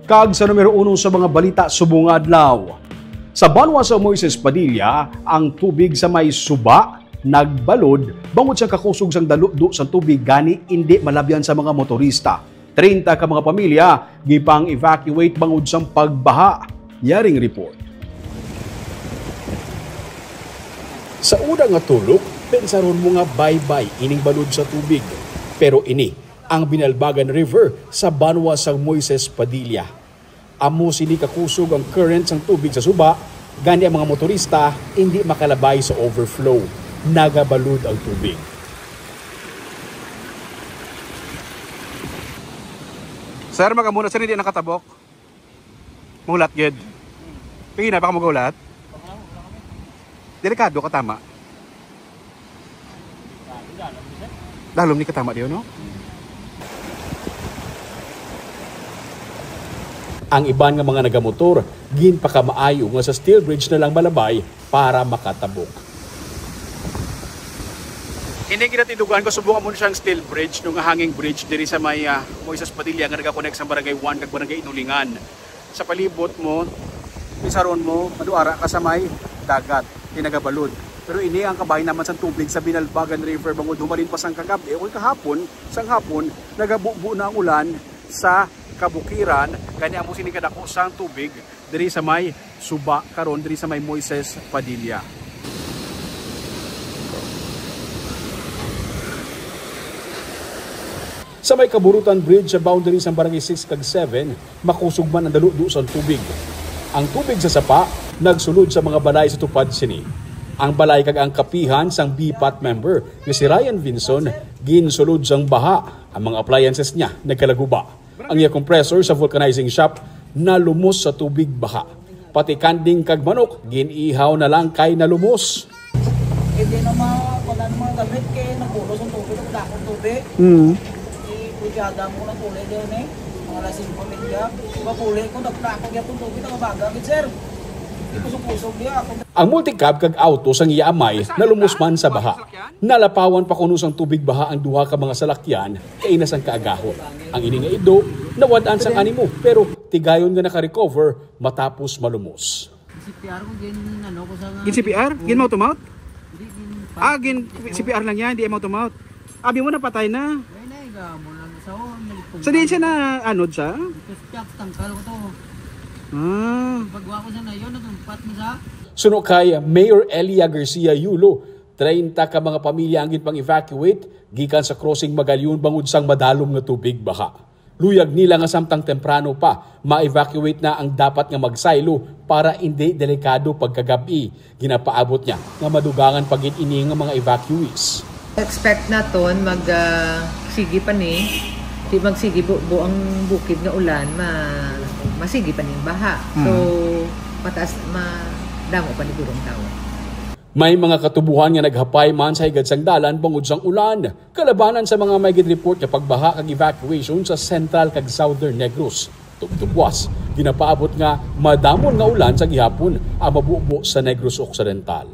Kag sa numero 1 sa mga balita subong adlaw. Sa banwa sa Moises Padilla, ang tubig sa may suba nagbalod bangod sa kakusog sang daludo sa tubig gani hindi malabyan sa mga motorista. 30 ka mga pamilya gipang evacuate bangod sang pagbaha. Yaring report. Sa una nga tulok, pensaron mo nga bye-bye ining balod sa tubig. Pero ini ang Binalbagan River sa banwa sa Moises Padilla. Amo sini kakusog ang current sang tubig sa suba, gani ang mga motorista hindi makalabay sa overflow. Nagabalod ang tubig. Sir, magamuna sir, hindi nakatabok. Mulat gid. Pingin na baka magulat. Delikado ka tama. Dalom ni katama diyo, no? Ang iban nga mga nagamotor, ginpakamaayo nga sa steel bridge na lang malabay para makatabok. Hindi kinatidugan ko, subukan mo siyang steel bridge, nung hanging bridge diri sa may Moises Padilla nga nagakonek sa Barangay 1 kag Barangay Inulingan. Sa palibot mo, pisaron mo, maduara ka sa may dagat, tinagabalod. Pero ini ang kabahin naman sa tubig sa Binalbagan River bangod humalin pa sang kagabi o kahapon, sang hapon, nagabubo na ang ulan sa kabukiran, kanya mo sinikadako sang tubig diri sa may suba karon diri sa may Moises Padilla. Sa may Kaburutan Bridge sa boundary sa Barangay 6 kag 7, makusog man ang daludo sa tubig. Ang tubig sa sapa nagsulod sa mga balay sa tupad sini. Ang balay kag ang kapihan sang BPAT member nga si Ryan Vinson ginsulod sang baha. Ang mga appliances niya nagkalaguba. Ang iya compressor sa vulcanizing shop nalumos sa tubig baha. Pati kanding kag manok ginihaw na lang kay nalumos. Hindi na mga gamit kay napulos ang tubig ng dakong tubig. Ipujada mo ng kulay doon mga lasing pamilya. Ipapulay ko nagdakong yung tubig ng bagagit sir. Ipusok-pusok niya ako. Ang multicab kag auto sang iya amay nalumos man sa baha. Nalapawan pa kuno sang tubig baha ang duha ka mga salakyan kay inasang kaagahon. Ang ini nga ido nawad-an sang animo pero tigayon nga naka-recover matapos malumos. CPR ko gin ano ko sa CPR? Gin mouth to mouth? Gin CPR lang yan, di mouth to mouth. Abi mo na patay na. Ay na igamo lang sa So di siya na anod siya? Tapos tangkal ko to. Pagwa ko sa na yun, nagumpat mo sa? Suno kay Mayor Elia Garcia Yulo, 30 ka mga pamilya ang ginpang evacuate gikan sa crossing Magalyon bangod sang madalom nga tubig baha. Luyag nila nga samtang temprano pa ma-evacuate na ang dapat nga magsaylo para hindi delikado pagkagabi. Ginapaabot niya nga madugangan pagit ini nga mga evacuees. Expect naton sige pa ni di magsigi buang bukid nga ulan masigi pa ning baha. So mataas madamo pa ni gurong tao. May mga katubuhan nga naghapay man sa higad sang dalan bangod sang ulan. Kalabanan sa mga may report nga pagbaha kag evacuation sa Central kag Southern Negros. Tugtugwas, ginapaabot nga madamon nga ulan sa gihapon ang mabubo sa Negros Occidental.